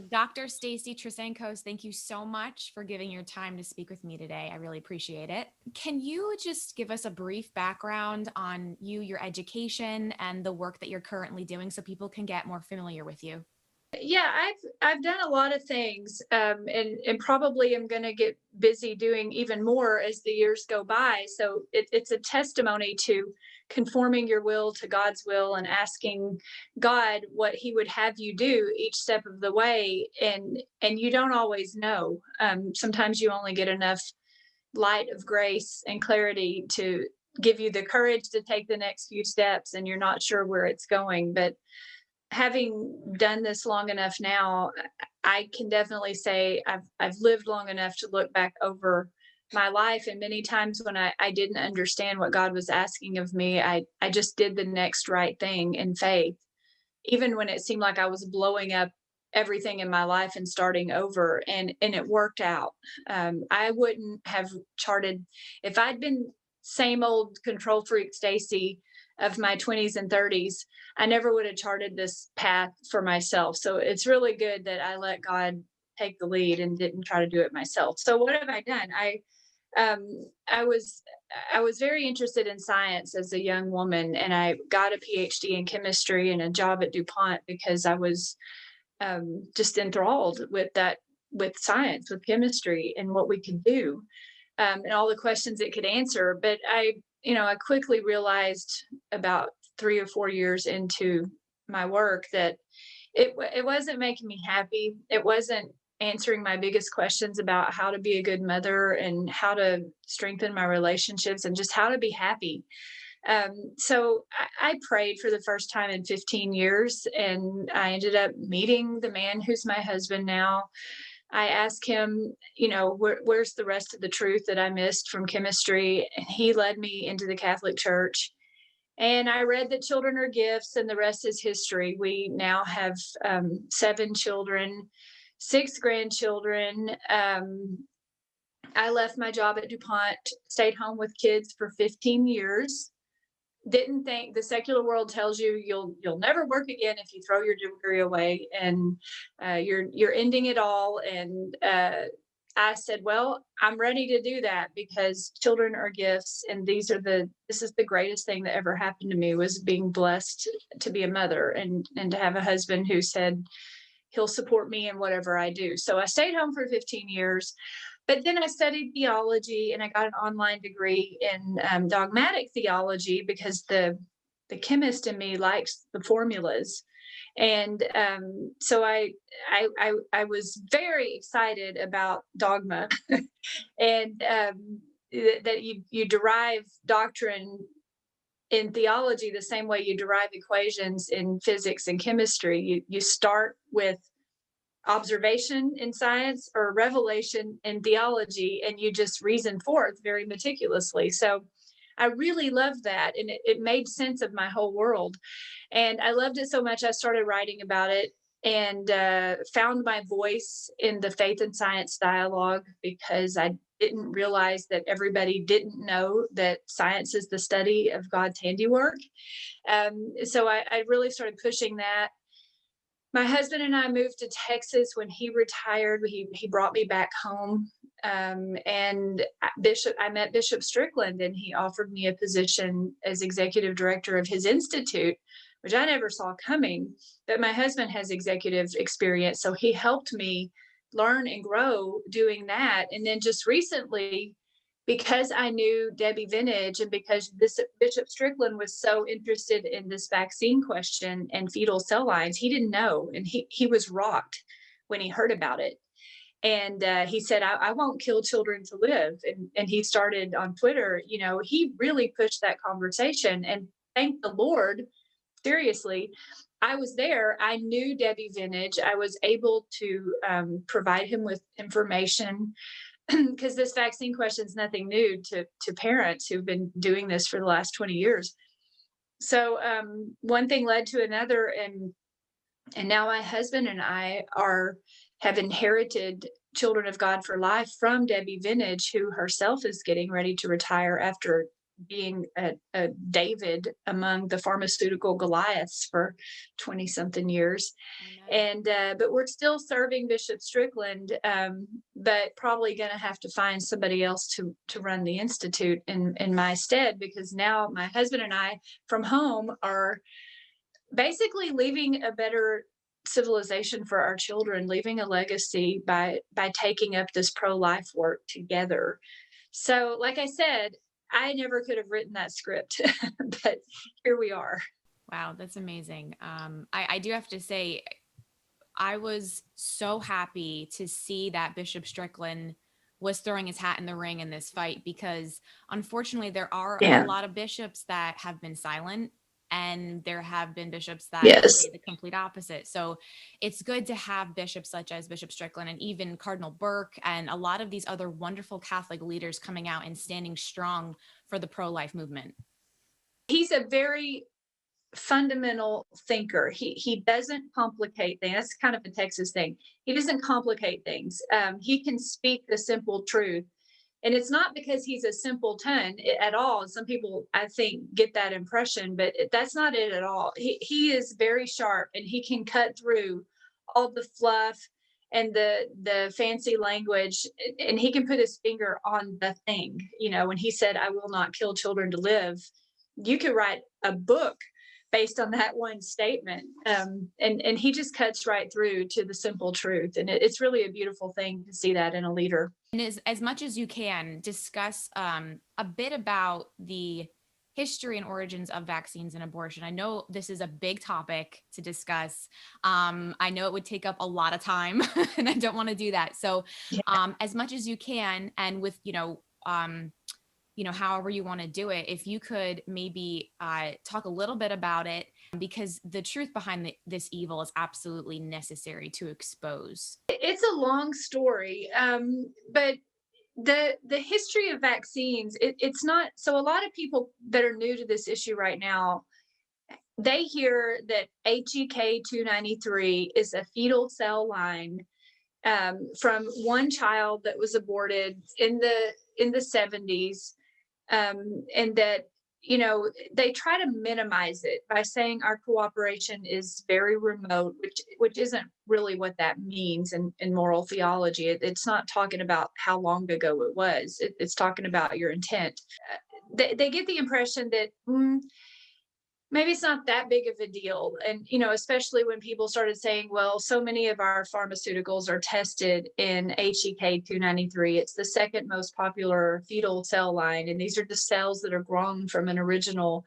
Dr. Stacy Trasancos, thank you so much for giving your time to speak with me today. I really appreciate it. Can you just give us a brief background on you, your education, and the work that you're currently doing so people can get more familiar with you? Yeah, I've done a lot of things, and probably am going to get busy doing even more as the years go by. So it's a testimony to conforming your will to God's will and asking God what He would have you do each step of the way. And you don't always know. Sometimes you only get enough light of grace and clarity to give you the courage to take the next few steps, and you're not sure where it's going, but having done this long enough now, I can definitely say I've lived long enough to look back over my life. And many times when I didn't understand what God was asking of me, I just did the next right thing in faith, even when it seemed like I was blowing up everything in my life and starting over. And it worked out. I wouldn't have charted if I'd been same old control freak Stacy of my 20s and 30s. I never would have charted this path for myself. So it's really good that I let God take the lead and didn't try to do it myself. So what have I done? Um, I was I was very interested in science as a young woman, and I got a PhD in chemistry and a job at DuPont because I was just enthralled with that, with science, with chemistry, and what we could do, and all the questions it could answer. But I quickly realized about 3 or 4 years into my work that it wasn't making me happy. It wasn't answering my biggest questions about how to be a good mother and how to strengthen my relationships and just how to be happy. So I prayed for the first time in 15 years, and I ended up meeting the man who's my husband now. I asked him, where's the rest of the truth that I missed from chemistry? And he led me into the Catholic Church. And I read that children are gifts, and the rest is history. We now have 7 children, 6 grandchildren. I left my job at DuPont, stayed home with kids for 15 years. Didn't think, the secular world tells you you'll never work again if you throw your degree away, and you're ending it all. And I said, well, I'm ready to do that because children are gifts, and this is the greatest thing that ever happened to me, was being blessed to be a mother and to have a husband who said he'll support me in whatever I do. So I stayed home for 15 years. But then I studied theology, and I got an online degree in dogmatic theology because the chemist in me likes the formulas. And so I was very excited about dogma, and that you derive doctrine in theology the same way you derive equations in physics and chemistry. You start with observation in science or revelation in theology, and you just reason forth very meticulously. So I really loved that, and it made sense of my whole world. And I loved it so much, I started writing about it, and found my voice in the faith and science dialogue because I didn't realize that everybody didn't know that science is the study of God's handiwork. So I really started pushing that. My husband and I moved to Texas when he retired. He brought me back home, and I met Bishop Strickland, and he offered me a position as executive director of his institute, which I never saw coming. But my husband has executive experience, so he helped me learn and grow doing that. And then just recently, because I knew Debbie Vintage, and because Bishop Strickland was so interested in this vaccine question and fetal cell lines, he didn't know. And he was rocked when he heard about it. And he said, I won't kill children to live. And he started on Twitter, he really pushed that conversation. And thank the Lord, seriously, I was there. I knew Debbie Vintage. I was able to provide him with information because this vaccine question is nothing new to parents who've been doing this for the last 20 years. So one thing led to another, and now my husband and I are have inherited Children of God for Life from Debbie Vintage, who herself is getting ready to retire after being a David among the pharmaceutical Goliaths for 20 something years. Amen. And but we're still serving Bishop Strickland, but probably going to have to find somebody else to run the institute in my stead, because now my husband and I from home are basically leaving a better civilization for our children, leaving a legacy by taking up this pro-life work together. So, like I said, I never could have written that script, but here we are. Wow, that's amazing. I do have to say, I was so happy to see that Bishop Strickland was throwing his hat in the ring in this fight, because unfortunately there are a Yeah. lot of bishops that have been silent, and there have been bishops that Yes. say the complete opposite. So it's good to have bishops such as Bishop Strickland and even Cardinal Burke and a lot of these other wonderful Catholic leaders coming out and standing strong for the pro-life movement. He's a very fundamental thinker. He doesn't complicate things. That's kind of a Texas thing. He doesn't complicate things. He can speak the simple truth. And it's not because he's a simpleton at all. Some people, I think, get that impression, but that's not it at all. He is very sharp, and he can cut through all the fluff and the fancy language, and he can put his finger on the thing. You know, when he said, "I will not kill children to live," you could write a book based on that one statement. And he just cuts right through to the simple truth, and it's really a beautiful thing to see that in a leader. And as much as you can, discuss a bit about the history and origins of vaccines and abortion. I know this is a big topic to discuss. I know it would take up a lot of time, and I don't want to do that. So, Yeah. as much as you can, and with however you want to do it, if you could maybe talk a little bit about it, because the truth behind this evil is absolutely necessary to expose. It's a long story, but the history of vaccines, it's not so. A lot of people that are new to this issue right now, they hear that HEK 293 is a fetal cell line, from one child that was aborted in the 70s, and that, you know, they try to minimize it by saying our cooperation is very remote, which isn't really what that means in moral theology. It's not talking about how long ago it was. It's talking about your intent. They get the impression that maybe it's not that big of a deal. And, you know, especially when people started saying, well, so many of our pharmaceuticals are tested in HEK 293. It's the second most popular fetal cell line. And these are the cells that are grown from an original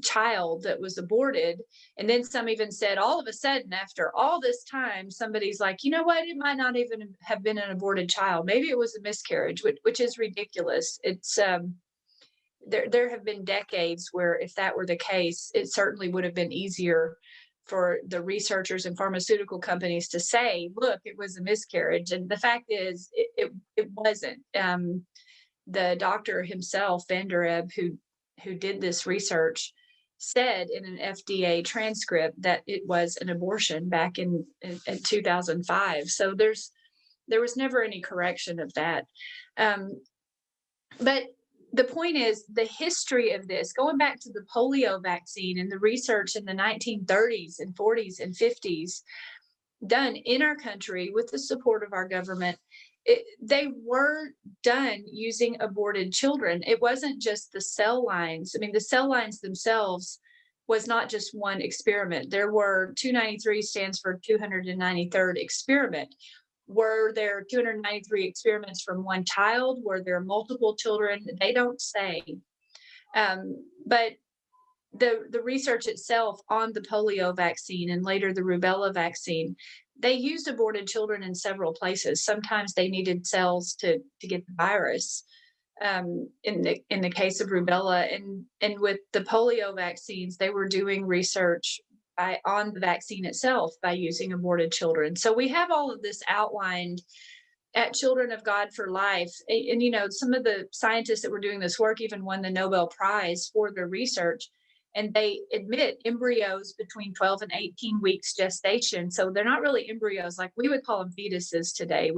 child that was aborted. And then some even said, all of a sudden, after all this time, somebody's like, you know what? It might not even have been an aborted child. Maybe it was a miscarriage, which is ridiculous. It's, there have been decades where if that were the case, it certainly would have been easier for the researchers and pharmaceutical companies to say, look, it was a miscarriage. And the fact is, it wasn't. The doctor himself, Van der Ebb, who did this research, said in an FDA transcript that it was an abortion back in 2005. So there was never any correction of that. But the point is, the history of this, going back to the polio vaccine and the research in the 1930s and 40s and 50s, done in our country with the support of our government, they were done using aborted children. It wasn't just the cell lines. I mean, the cell lines themselves was not just one experiment. There were 293 stands for 293rd experiment. Were there 293 experiments from one child? Were there multiple children? They don't say. But the research itself on the polio vaccine and later the rubella vaccine, they used aborted children in several places. Sometimes they needed cells to get the virus. In the case of rubella, and with the polio vaccines, they were doing research on the vaccine itself by using aborted children. So we have all of this outlined at Children of God for Life. And, you know, some of the scientists that were doing this work even won the Nobel Prize for their research. And they admit embryos between 12 and 18 weeks gestation. So they're not really embryos like we would call them fetuses today.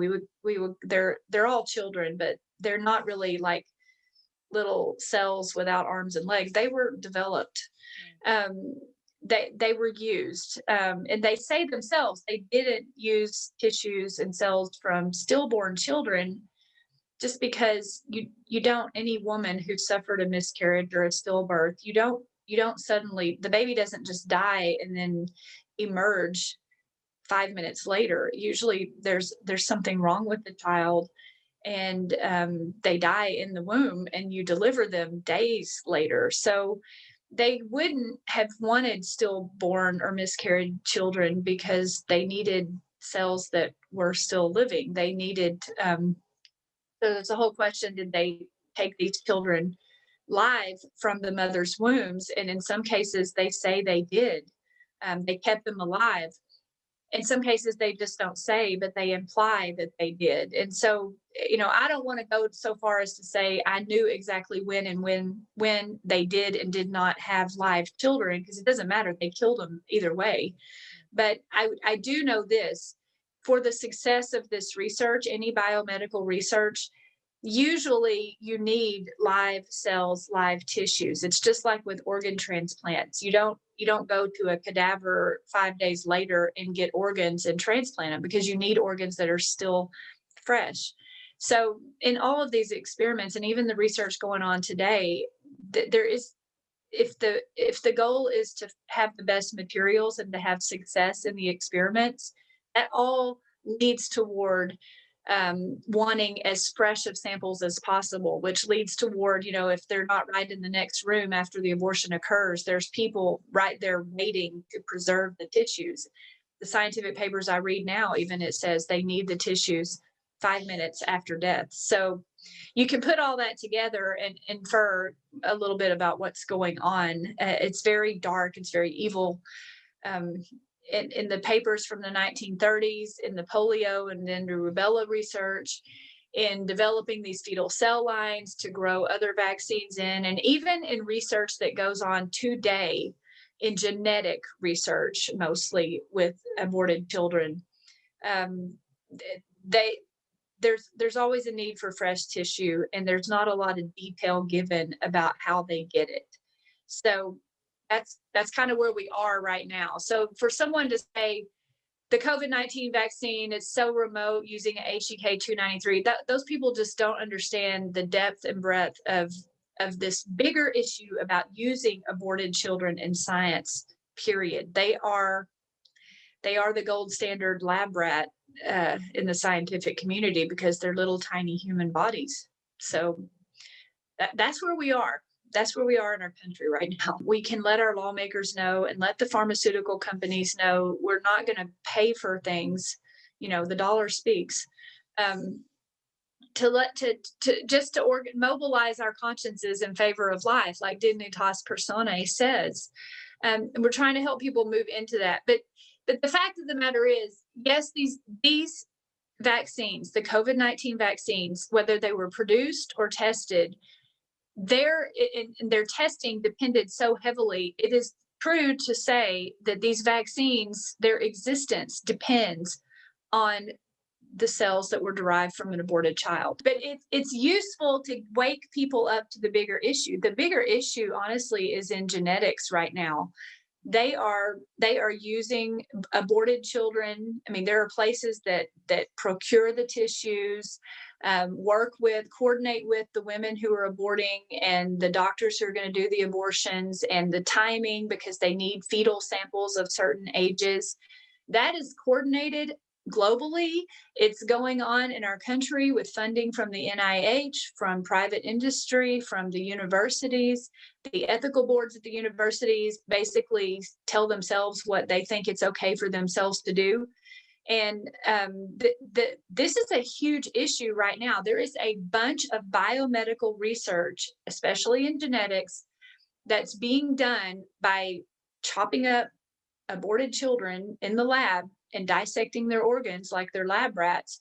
They're all children, but they're not really like little cells without arms and legs. They were developed. Um, they were used, and they say themselves they didn't use tissues and cells from stillborn children, just because you don't, any woman who suffered a miscarriage or a stillbirth, you don't suddenly, the baby doesn't just die and then emerge 5 minutes later. Usually there's something wrong with the child, and they die in the womb, and you deliver them days later. So they wouldn't have wanted stillborn or miscarried children because they needed cells that were still living. They needed, so there's a whole question, did they take these children live from the mother's wombs? And in some cases, they say they did. They kept them alive. In some cases, they just don't say, but they imply that they did. And so, I don't want to go so far as to say I knew exactly when and when they did and did not have live children, because it doesn't matter. They killed them either way. But I do know this: for the success of this research, any biomedical research, usually you need live cells, live tissues. It's just like with organ transplants. You don't go to a cadaver 5 days later and get organs and transplant them, because you need organs that are still fresh. So in all of these experiments, and even the research going on today, there is, if the goal is to have the best materials and to have success in the experiments, that all leads toward wanting as fresh of samples as possible, which leads toward, if they're not right in the next room after the abortion occurs, there's people right there waiting to preserve the tissues. The scientific papers I read now, even it says they need the tissues 5 minutes after death. So you can put all that together and infer a little bit about what's going on. It's very dark, it's very evil. Um, in the papers from the 1930s, in the polio and then the rubella research, in developing these fetal cell lines to grow other vaccines in, and even in research that goes on today in genetic research, mostly with aborted children. They there's always a need for fresh tissue, and there's not a lot of detail given about how they get it. So that's kind of where we are right now. So for someone to say the COVID-19 vaccine is so remote using HEK 293, those people just don't understand the depth and breadth of this bigger issue about using aborted children in science. Period. They are the gold standard lab rat in the scientific community, because they're little tiny human bodies. So that's where we are. That's where we are in our country right now. We can let our lawmakers know and let the pharmaceutical companies know we're not going to pay for things. The dollar speaks. To mobilize our consciences in favor of life, like Dignitas Personae says. And we're trying to help people move into that. But the fact of the matter is, yes, these vaccines, the COVID-19 vaccines, whether they were produced or tested, their testing depended so heavily. It is true to say that these vaccines, their existence depends on the cells that were derived from an aborted child. But it's useful to wake people up to the bigger issue. The bigger issue, honestly, is in genetics right now. They are using aborted children. I mean, there are places that procure the tissues, coordinate with the women who are aborting and the doctors who are going to do the abortions, and the timing, because they need fetal samples of certain ages. That is coordinated globally. It's going on in our country with funding from the NIH, from private industry, from the universities. The ethical boards at the universities basically tell themselves what they think it's okay for themselves to do. And this is a huge issue right now. There is a bunch of biomedical research, especially in genetics, that's being done by chopping up aborted children in the lab and dissecting their organs like they're lab rats.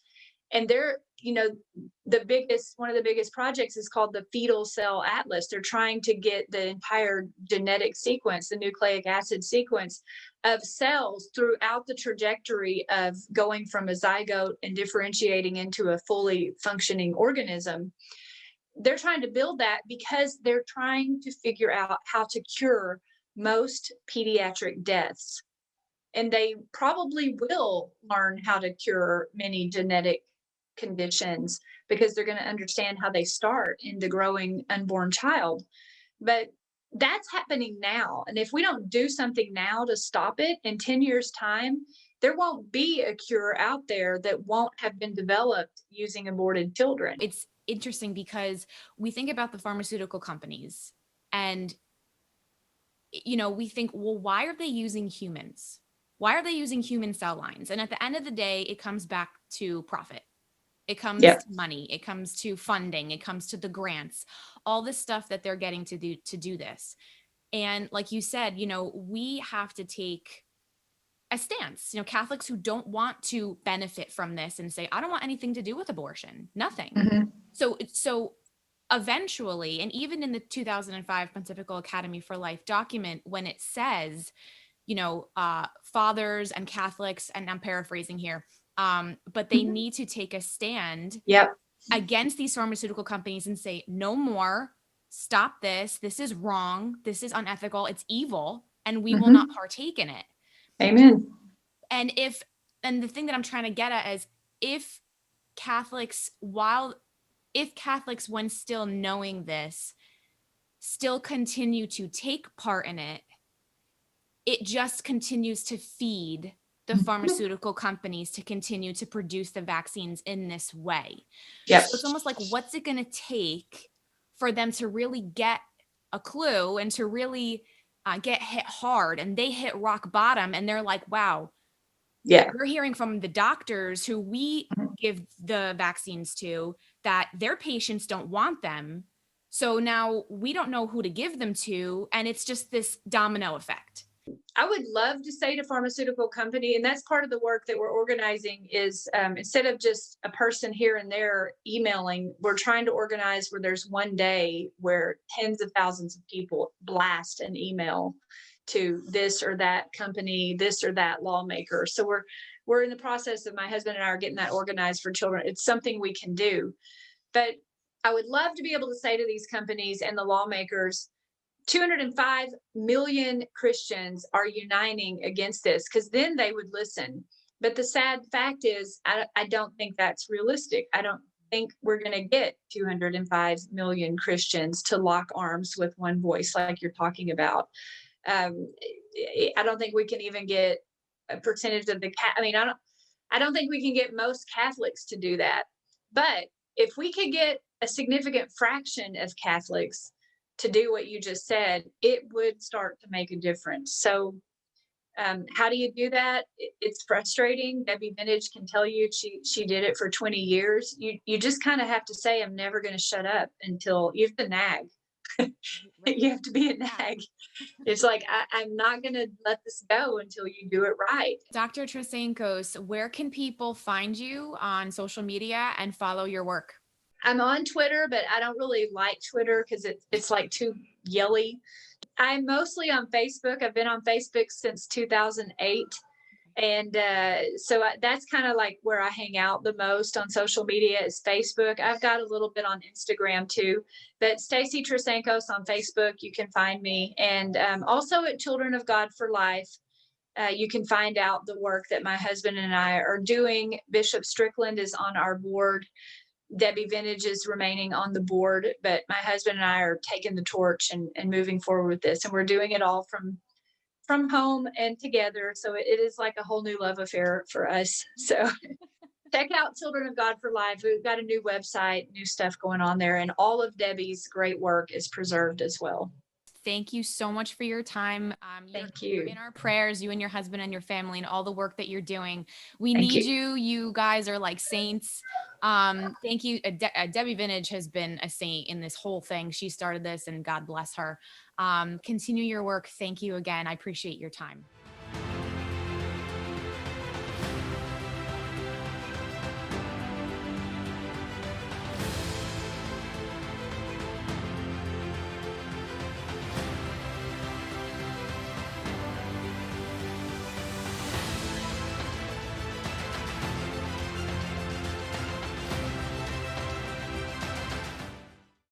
And they're, one of the biggest projects is called the Fetal Cell Atlas. They're trying to get the entire genetic sequence, the nucleic acid sequence of cells throughout the trajectory of going from a zygote and differentiating into a fully functioning organism. they're trying to build that because they're trying to figure out how to cure most pediatric deaths. And they probably will learn how to cure many genetic conditions because they're going to understand how they start in the growing unborn child. But that's happening now. And if we don't do something now to stop it, in 10 years' time, there won't be a cure out there that won't have been developed using aborted children. It's interesting because we think about the pharmaceutical companies and, we think, well, why are they using humans? Why are they using human cell lines? And at the end of the day, it comes back to profit. It comes Yeah. to money. It comes to funding. It comes to the grants, all this stuff that they're getting to do this. And like you said, we have to take a stance, Catholics who don't want to benefit from this and say, I don't want anything to do with abortion, nothing. Mhm. So eventually, and even in the 2005 Pontifical Academy for Life document, when it says, fathers and Catholics, and I'm paraphrasing here, but they need to take a stand Yep. against these pharmaceutical companies and say, no more, stop this. This is wrong. This is unethical. It's evil. And we will not partake in it. Amen. And the thing that I'm trying to get at is if Catholics, when still knowing this, still continue to take part in it, it just continues to feed the pharmaceutical companies to continue to produce the vaccines in this way. Yep. So it's almost like, what's it going to take for them to really get a clue and to really get hit hard, and they hit rock bottom and they're like, wow, Yeah. we're hearing from the doctors who we give the vaccines to that their patients don't want them. So now we don't know who to give them to. And it's just this domino effect. I would love to say to pharmaceutical company, and that's part of the work that we're organizing is instead of just a person here and there emailing, we're trying to organize where there's one day where tens of thousands of people blast an email to this or that company, this or that lawmaker. So we're in the process of, my husband and I are getting that organized for children. It's something we can do. But I would love to be able to say to these companies and the lawmakers, 205 million Christians are uniting against this, because then they would listen. But the sad fact is, I don't think that's realistic. I don't think we're going to get 205 million Christians to lock arms with one voice like you're talking about. I don't think we can even get a percentage of the I don't think we can get most Catholics to do that. But if we could get a significant fraction of Catholics to do what you just said, it would start to make a difference. So how do you do that? It's frustrating. Debbie Vintage can tell you she did it for 20 years. You just kind of have to say, I'm never going to shut up until you have to nag. You have to be a nag. It's like, I'm not going to let this go until you do it right. Dr. Trasancos, where can people find you on social media and follow your work? I'm on Twitter, but I don't really like Twitter because it's like too yelly. I'm mostly on Facebook. I've been on Facebook since 2008. And that's kind of like where I hang out the most on social media is Facebook. I've got a little bit on Instagram too, but Stacy Trasancos on Facebook, you can find me. And also at Children of God for Life, you can find out the work that my husband and I are doing. Bishop Strickland is on our board. Debbie Vintage is remaining on the board, but my husband and I are taking the torch and moving forward with this. And we're doing it all from home and together. So it is like a whole new love affair for us. So check out Children of God for Life. We've got a new website, new stuff going on there. And all of Debbie's great work is preserved as well. Thank you so much for your time. Thank you. You're in our prayers, you and your husband and your family, and all the work that you're doing. We Thank need you. you. You guys are like saints. Thank you. Debbie Vintage has been a saint in this whole thing. She started this, and God bless her. Continue your work. Thank you again. I appreciate your time.